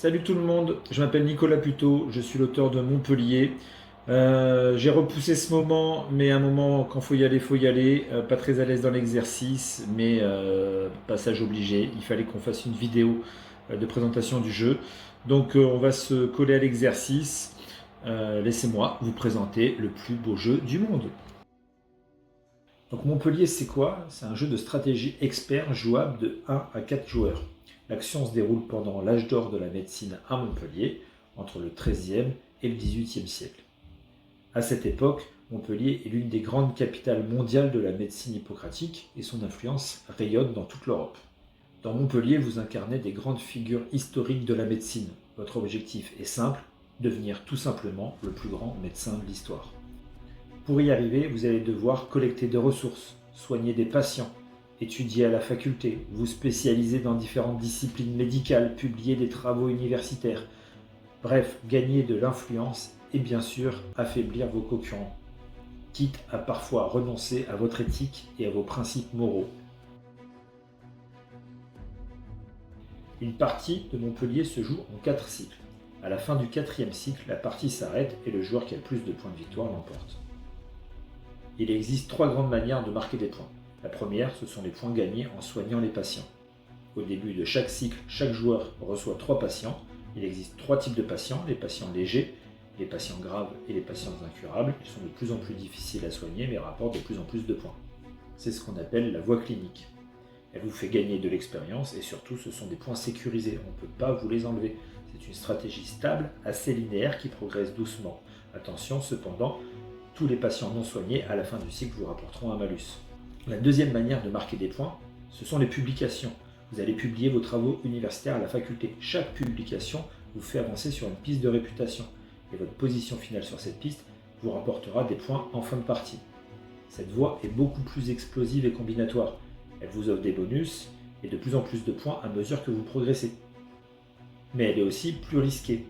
Salut tout le monde, je m'appelle Nicolas Puteaux, je suis l'auteur de Montpellier. J'ai repoussé ce moment, mais à un moment quand faut y aller. Pas très à l'aise dans l'exercice, mais passage obligé. Il fallait qu'on fasse une vidéo de présentation du jeu. Donc on va se coller à l'exercice. Laissez-moi vous présenter le plus beau jeu du monde. Donc Montpellier, c'est quoi? C'est un jeu de stratégie expert jouable de 1 à 4 joueurs. L'action se déroule pendant l'âge d'or de la médecine à Montpellier, entre le XIIIe et le XVIIIe siècle. À cette époque, Montpellier est l'une des grandes capitales mondiales de la médecine hippocratique et son influence rayonne dans toute l'Europe. Dans Montpellier, vous incarnez des grandes figures historiques de la médecine. Votre objectif est simple, devenir tout simplement le plus grand médecin de l'histoire. Pour y arriver, vous allez devoir collecter des ressources, soigner des patients, étudier à la faculté, vous spécialiser dans différentes disciplines médicales, publier des travaux universitaires, bref, gagner de l'influence et bien sûr affaiblir vos concurrents, quitte à parfois renoncer à votre éthique et à vos principes moraux. Une partie de Montpellier se joue en 4 cycles. À la fin du 4e cycle, la partie s'arrête et le joueur qui a le plus de points de victoire l'emporte. Il existe 3 grandes manières de marquer des points. La première, ce sont les points gagnés en soignant les patients. Au début de chaque cycle, chaque joueur reçoit 3 patients. Il existe 3 types de patients, les patients légers, les patients graves et les patients incurables. Ils sont de plus en plus difficiles à soigner mais rapportent de plus en plus de points. C'est ce qu'on appelle la voie clinique. Elle vous fait gagner de l'expérience et surtout ce sont des points sécurisés, on ne peut pas vous les enlever. C'est une stratégie stable, assez linéaire qui progresse doucement. Attention cependant, tous les patients non soignés à la fin du cycle vous rapporteront un malus. La deuxième manière de marquer des points, ce sont les publications. Vous allez publier vos travaux universitaires à la faculté. Chaque publication vous fait avancer sur une piste de réputation. Et votre position finale sur cette piste vous rapportera des points en fin de partie. Cette voie est beaucoup plus explosive et combinatoire. Elle vous offre des bonus et de plus en plus de points à mesure que vous progressez. Mais elle est aussi plus risquée.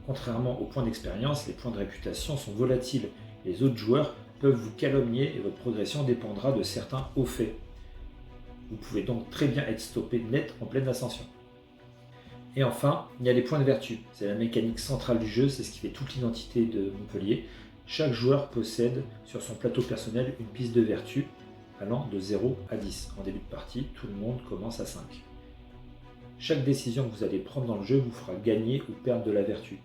Contrairement aux points d'expérience, les points de réputation sont volatiles. Les autres joueurs peuvent vous calomnier et votre progression dépendra de certains hauts faits. Vous pouvez donc très bien être stoppé net en pleine ascension. Et enfin, il y a les points de vertu. C'est la mécanique centrale du jeu, c'est ce qui fait toute l'identité de Montpellier. Chaque joueur possède sur son plateau personnel une piste de vertu allant de 0 à 10. En début de partie, tout le monde commence à 5. Chaque décision que vous allez prendre dans le jeu vous fera gagner ou perdre de la vertu.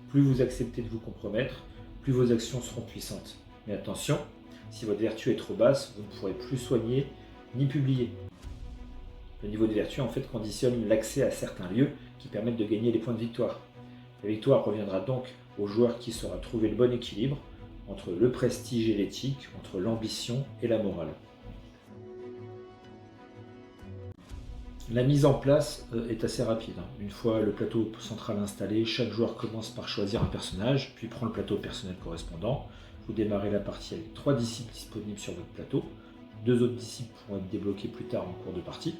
Plus vous acceptez de vous compromettre, plus vos actions seront puissantes. Mais attention, si votre vertu est trop basse, vous ne pourrez plus soigner ni publier. Le niveau de vertu en fait conditionne l'accès à certains lieux qui permettent de gagner les points de victoire. La victoire reviendra donc au joueur qui saura trouver le bon équilibre entre le prestige et l'éthique, entre l'ambition et la morale. La mise en place est assez rapide. Une fois le plateau central installé, chaque joueur commence par choisir un personnage, puis prend le plateau personnel correspondant. Vous démarrez la partie avec 3 disciples disponibles sur votre plateau. 2 autres disciples pourront être débloqués plus tard en cours de partie.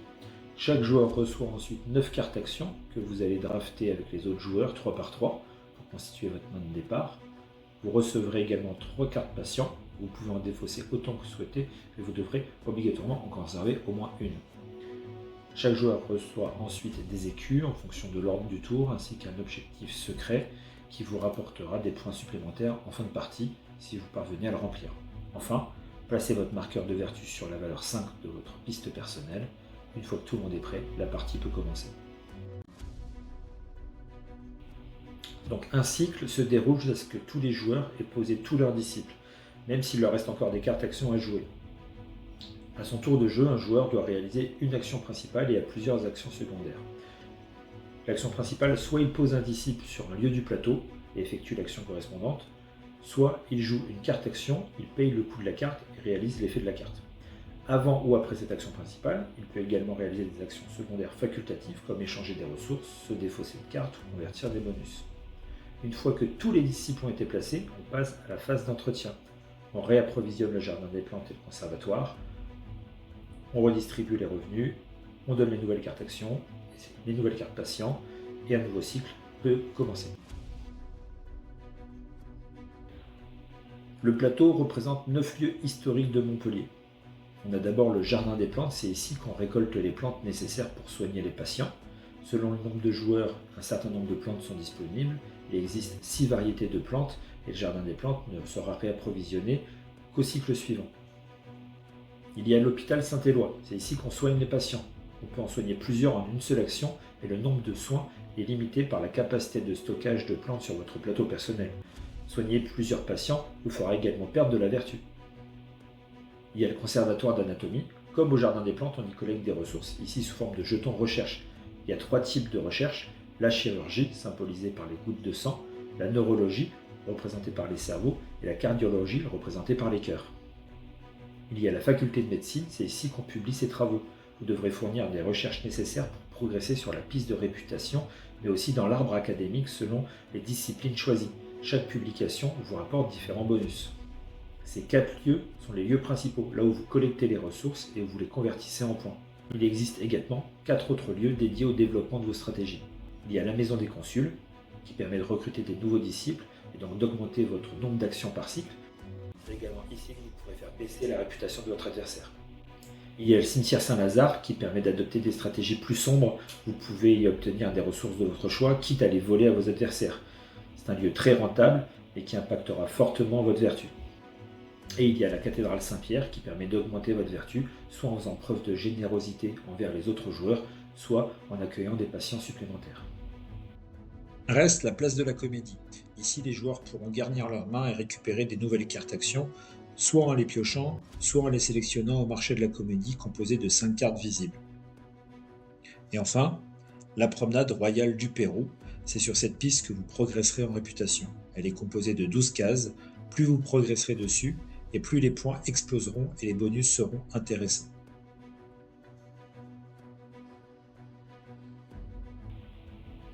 Chaque joueur reçoit ensuite 9 cartes actions que vous allez drafter avec les autres joueurs 3 par 3 pour constituer votre main de départ. Vous recevrez également 3 cartes patients. Vous pouvez en défausser autant que vous souhaitez, mais vous devrez obligatoirement en conserver au moins une. Chaque joueur reçoit ensuite des écus en fonction de l'ordre du tour, ainsi qu'un objectif secret qui vous rapportera des points supplémentaires en fin de partie si vous parvenez à le remplir. Enfin, placez votre marqueur de vertu sur la valeur 5 de votre piste personnelle. Une fois que tout le monde est prêt, la partie peut commencer. Donc un cycle se déroule jusqu'à ce que tous les joueurs aient posé tous leurs disciples, même s'il leur reste encore des cartes actions à jouer. À son tour de jeu, un joueur doit réaliser une action principale et a plusieurs actions secondaires. L'action principale, soit il pose un disciple sur un lieu du plateau et effectue l'action correspondante, soit il joue une carte action, il paye le coût de la carte et réalise l'effet de la carte. Avant ou après cette action principale, il peut également réaliser des actions secondaires facultatives comme échanger des ressources, se défausser de cartes ou convertir des bonus. Une fois que tous les disciples ont été placés, on passe à la phase d'entretien. On réapprovisionne le jardin des plantes et le conservatoire, on redistribue les revenus, on donne les nouvelles cartes actions, les nouvelles cartes patients, et un nouveau cycle peut commencer. Le plateau représente 9 lieux historiques de Montpellier. On a d'abord le jardin des plantes, c'est ici qu'on récolte les plantes nécessaires pour soigner les patients. Selon le nombre de joueurs, un certain nombre de plantes sont disponibles. Il existe 6 variétés de plantes et le jardin des plantes ne sera réapprovisionné qu'au cycle suivant. Il y a l'hôpital Saint-Éloi, c'est ici qu'on soigne les patients. On peut en soigner plusieurs en une seule action et le nombre de soins est limité par la capacité de stockage de plantes sur votre plateau personnel. Soigner plusieurs patients vous fera également perdre de la vertu. Il y a le conservatoire d'anatomie. Comme au jardin des plantes, on y collecte des ressources, ici sous forme de jetons recherche. Il y a 3 types de recherche, la chirurgie, symbolisée par les gouttes de sang, la neurologie, représentée par les cerveaux, et la cardiologie, représentée par les cœurs. Il y a la faculté de médecine, c'est ici qu'on publie ses travaux. Vous devrez fournir des recherches nécessaires pour progresser sur la piste de réputation, mais aussi dans l'arbre académique selon les disciplines choisies. Chaque publication vous rapporte différents bonus. Ces 4 lieux sont les lieux principaux, là où vous collectez les ressources et où vous les convertissez en points. Il existe également 4 autres lieux dédiés au développement de vos stratégies. Il y a la maison des consuls, qui permet de recruter des nouveaux disciples et donc d'augmenter votre nombre d'actions par cycle. C'est également ici que vous pourrez faire baisser la réputation de votre adversaire. Il y a le cimetière Saint-Lazare qui permet d'adopter des stratégies plus sombres. Vous pouvez y obtenir des ressources de votre choix, quitte à les voler à vos adversaires. C'est un lieu très rentable et qui impactera fortement votre vertu. Et il y a la cathédrale Saint-Pierre qui permet d'augmenter votre vertu, soit en faisant preuve de générosité envers les autres joueurs, soit en accueillant des patients supplémentaires. Reste la place de la Comédie. Ici, les joueurs pourront garnir leurs mains et récupérer des nouvelles cartes actions, soit en les piochant, soit en les sélectionnant au marché de la Comédie composé de 5 cartes visibles. Et enfin, la promenade royale du Pérou. C'est sur cette piste que vous progresserez en réputation. Elle est composée de 12 cases. Plus vous progresserez dessus, et plus les points exploseront et les bonus seront intéressants.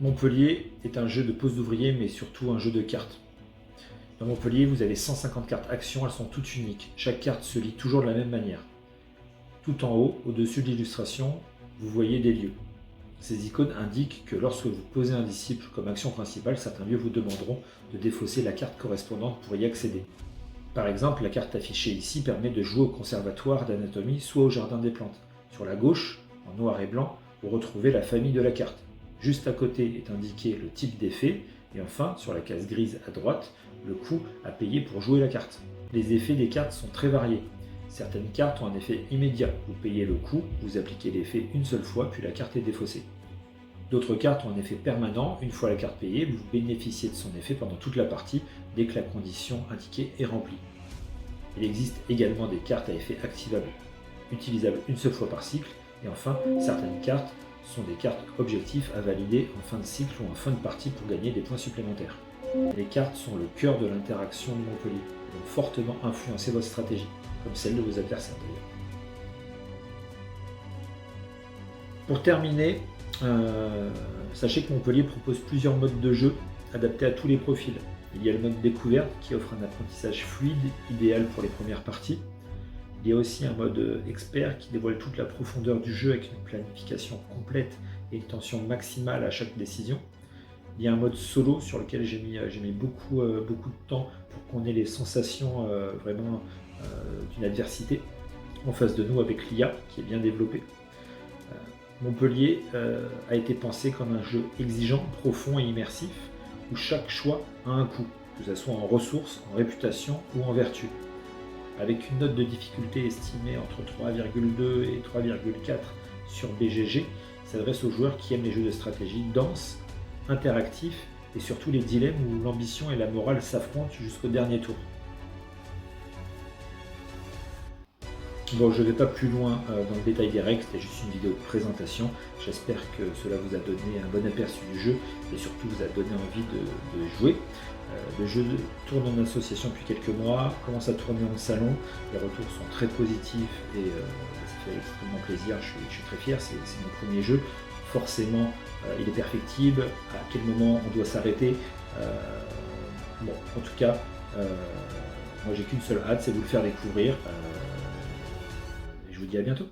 Montpellier est un jeu de pose d'ouvrier, mais surtout un jeu de cartes. Dans Montpellier, vous avez 150 cartes actions, elles sont toutes uniques. Chaque carte se lit toujours de la même manière. Tout en haut, au-dessus de l'illustration, vous voyez des lieux. Ces icônes indiquent que lorsque vous posez un disciple comme action principale, certains lieux vous demanderont de défausser la carte correspondante pour y accéder. Par exemple, la carte affichée ici permet de jouer au conservatoire d'anatomie, soit au jardin des plantes. Sur la gauche, en noir et blanc, vous retrouvez la famille de la carte. Juste à côté est indiqué le type d'effet, et enfin, sur la case grise à droite, le coût à payer pour jouer la carte. Les effets des cartes sont très variés. Certaines cartes ont un effet immédiat. Vous payez le coût, vous appliquez l'effet une seule fois, puis la carte est défaussée. D'autres cartes ont un effet permanent. Une fois la carte payée, vous bénéficiez de son effet pendant toute la partie, dès que la condition indiquée est remplie. Il existe également des cartes à effet activable, utilisables une seule fois par cycle. Et enfin, certaines cartes sont des cartes objectifs à valider en fin de cycle ou en fin de partie pour gagner des points supplémentaires. Les cartes sont le cœur de l'interaction de Montpellier, et vont fortement influencer votre stratégie, comme celle de vos adversaires d'ailleurs. Pour terminer, sachez que Montpellier propose plusieurs modes de jeu adaptés à tous les profils. Il y a le mode découverte qui offre un apprentissage fluide, idéal pour les premières parties. Il y a aussi un mode expert qui dévoile toute la profondeur du jeu avec une planification complète et une tension maximale à chaque décision. Il y a un mode solo sur lequel j'ai mis beaucoup de temps pour qu'on ait les sensations vraiment d'une adversité en face de nous avec l'IA qui est bien développée. Montpellier a été pensé comme un jeu exigeant, profond et immersif où chaque choix a un coût, que ce soit en ressources, en réputation ou en vertu. Avec une note de difficulté estimée entre 3,2 et 3,4 sur BGG, s'adresse aux joueurs qui aiment les jeux de stratégie denses, interactifs et surtout les dilemmes où l'ambition et la morale s'affrontent jusqu'au dernier tour. Bon, je ne vais pas plus loin dans le détail des règles, c'était juste une vidéo de présentation. J'espère que cela vous a donné un bon aperçu du jeu et surtout vous a donné envie de jouer. Le jeu tourne en association depuis quelques mois, commence à tourner en salon, les retours sont très positifs et ça fait extrêmement plaisir, je suis très fier, c'est mon premier jeu. Forcément, il est perfectible, à quel moment on doit s'arrêter. Bon, en tout cas, moi j'ai qu'une seule hâte, c'est de vous le faire découvrir. Je vous dis à bientôt.